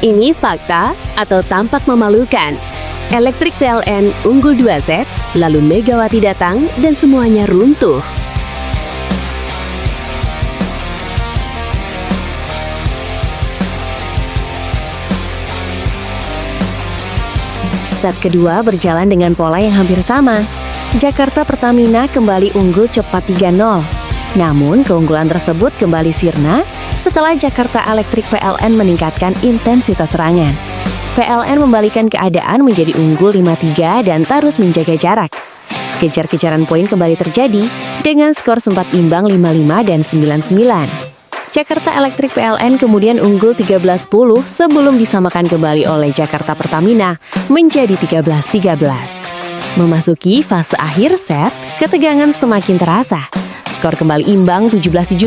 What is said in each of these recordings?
Ini fakta atau tampak memalukan? Elektrik PLN unggul 2 set, lalu Megawati datang dan semuanya runtuh. Set kedua berjalan dengan pola yang hampir sama. Jakarta Pertamina kembali unggul cepat 3-0. Namun keunggulan tersebut kembali sirna setelah Jakarta Electric PLN meningkatkan intensitas serangan. PLN membalikan keadaan menjadi unggul 5-3 dan terus menjaga jarak. Kejar-kejaran poin kembali terjadi dengan skor sempat imbang 5-5 dan 9-9. Jakarta Electric PLN kemudian unggul 13-10 sebelum disamakan kembali oleh Jakarta Pertamina menjadi 13-13. Memasuki fase akhir set, ketegangan semakin terasa. Skor kembali imbang 17-17,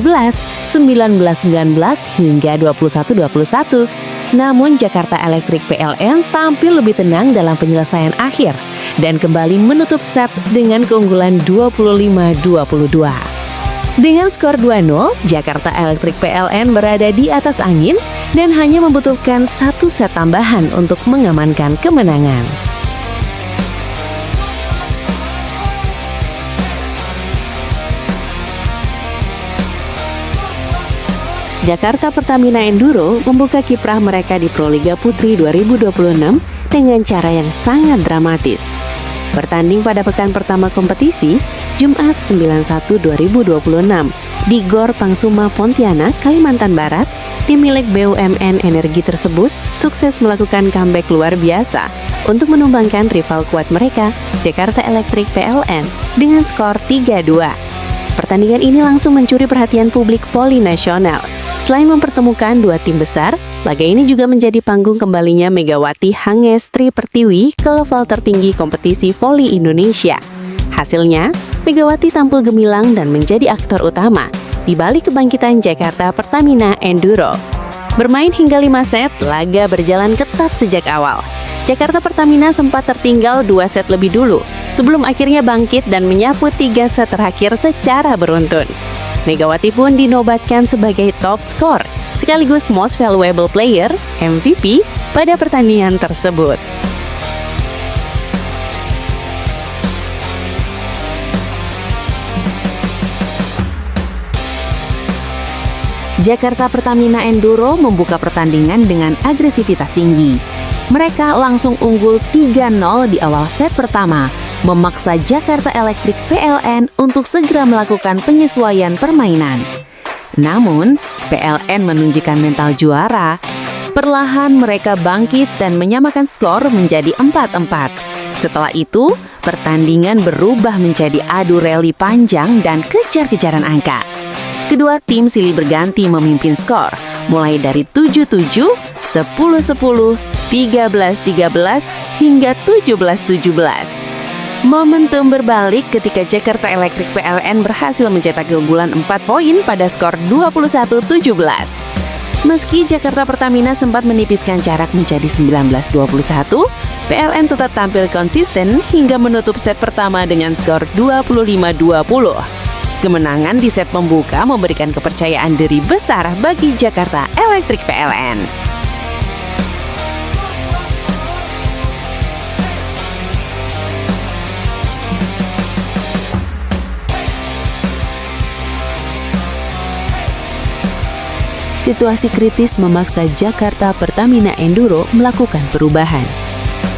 19-19 hingga 21-21. Namun Jakarta Electric PLN tampil lebih tenang dalam penyelesaian akhir dan kembali menutup set dengan keunggulan 25-22. Dengan skor 2-0, Jakarta Electric PLN berada di atas angin dan hanya membutuhkan 1 set tambahan untuk mengamankan kemenangan. Jakarta Pertamina Enduro membuka kiprah mereka di Proliga Putri 2026 dengan cara yang sangat dramatis. Bertanding pada pekan pertama kompetisi, Jumat 9/1/2026 di Gor Pangsuma Pontianak, Kalimantan Barat, tim milik BUMN Energi tersebut sukses melakukan comeback luar biasa untuk menumbangkan rival kuat mereka, Jakarta Electric PLN, dengan skor 3-2. Pertandingan ini langsung mencuri perhatian publik voli nasional. Selain mempertemukan dua tim besar, laga ini juga menjadi panggung kembalinya Megawati Hangestri Pertiwi ke level tertinggi kompetisi voli Indonesia. Hasilnya, Megawati tampil gemilang dan menjadi aktor utama di balik kebangkitan Jakarta Pertamina Enduro. Bermain hingga 5 set, laga berjalan ketat sejak awal. Jakarta Pertamina sempat tertinggal 2 set lebih dulu, sebelum akhirnya bangkit dan menyapu 3 set terakhir secara beruntun. Megawati pun dinobatkan sebagai top skor, sekaligus Most Valuable Player (MVP) pada pertandingan tersebut. Jakarta Pertamina Enduro membuka pertandingan dengan agresivitas tinggi. Mereka langsung unggul 3-0 di awal set pertama, memaksa Jakarta Electric PLN untuk segera melakukan penyesuaian permainan. Namun, PLN menunjukkan mental juara. Perlahan mereka bangkit dan menyamakan skor menjadi 4-4. Setelah itu, pertandingan berubah menjadi adu rally panjang dan kejar-kejaran angka. Kedua tim silih berganti memimpin skor, mulai dari 7-7, 10-10, 13-13, hingga 17-17. Momentum berbalik ketika Jakarta Electric PLN berhasil mencetak keunggulan 4 poin pada skor 21-17. Meski Jakarta Pertamina sempat menipiskan jarak menjadi 19-21, PLN tetap tampil konsisten hingga menutup set pertama dengan skor 25-20. Kemenangan di set pembuka memberikan kepercayaan diri besar bagi Jakarta Electric PLN. Situasi kritis memaksa Jakarta Pertamina Enduro melakukan perubahan.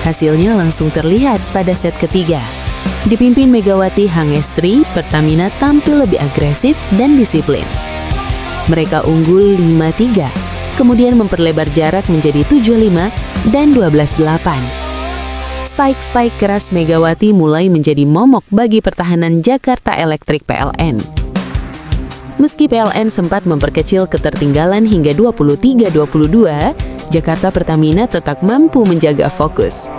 Hasilnya langsung terlihat pada set ketiga. Dipimpin Megawati Hangestri, Pertamina tampil lebih agresif dan disiplin. Mereka unggul 5-3, kemudian memperlebar jarak menjadi 7-5 dan 12-8. Spike-spike keras Megawati mulai menjadi momok bagi pertahanan Jakarta Electric PLN. Meski PLN sempat memperkecil ketertinggalan hingga 23-22, Jakarta Pertamina tetap mampu menjaga fokus.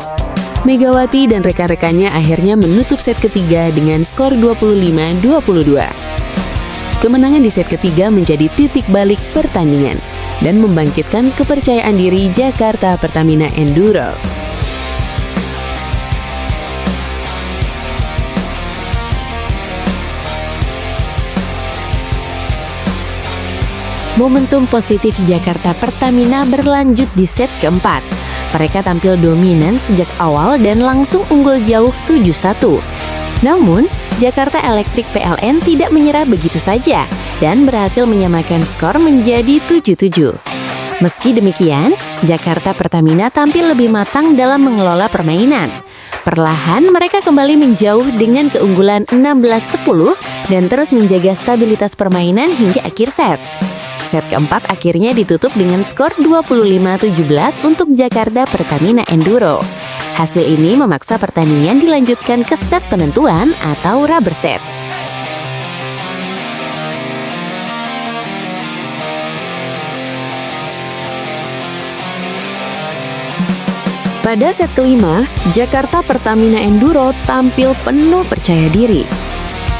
Megawati dan rekan-rekannya akhirnya menutup set ketiga dengan skor 25-22. Kemenangan di set ketiga menjadi titik balik pertandingan dan membangkitkan kepercayaan diri Jakarta Pertamina Enduro. Momentum positif Jakarta Pertamina berlanjut di set keempat. Mereka tampil dominan sejak awal dan langsung unggul jauh 7-1. Namun, Jakarta Electric PLN tidak menyerah begitu saja dan berhasil menyamakan skor menjadi 7-7. Meski demikian, Jakarta Pertamina tampil lebih matang dalam mengelola permainan. Perlahan mereka kembali menjauh dengan keunggulan 16-10 dan terus menjaga stabilitas permainan hingga akhir set. Set keempat akhirnya ditutup dengan skor 25-17 untuk Jakarta Pertamina Enduro. Hasil ini memaksa pertandingan dilanjutkan ke set penentuan atau rubber set. Pada set kelima, Jakarta Pertamina Enduro tampil penuh percaya diri.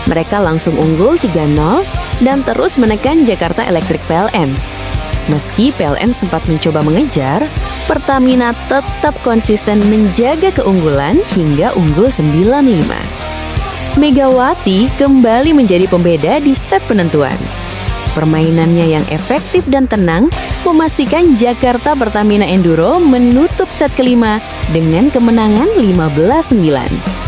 Mereka langsung unggul 3-0 dan terus menekan Jakarta Electric PLN. Meski PLN sempat mencoba mengejar, Pertamina tetap konsisten menjaga keunggulan hingga unggul 9-5. Megawati kembali menjadi pembeda di set penentuan. Permainannya yang efektif dan tenang memastikan Jakarta Pertamina Enduro menutup set kelima dengan kemenangan 15-9.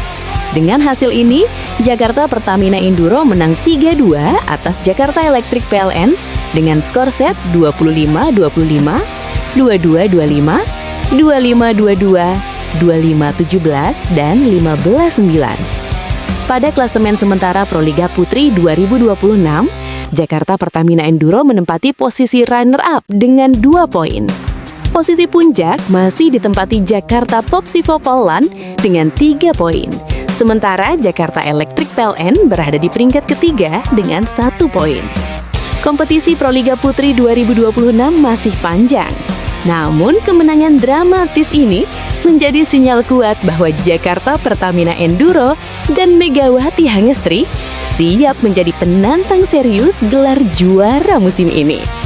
Dengan hasil ini, Jakarta Pertamina Enduro menang 3-2 atas Jakarta Electric PLN dengan skor set 25-25, 22-25, 25-22, 25-17, dan 15-9. Pada klasemen sementara Proliga Putri 2026, Jakarta Pertamina Enduro menempati posisi runner-up dengan 2 poin. Posisi puncak masih ditempati Jakarta Popsivo Poland dengan 3 poin. Sementara Jakarta Electric PLN berada di peringkat ketiga dengan 1 poin. Kompetisi Proliga Putri 2026 masih panjang. Namun kemenangan dramatis ini menjadi sinyal kuat bahwa Jakarta Pertamina Enduro dan Megawati Hangestri siap menjadi penantang serius gelar juara musim ini.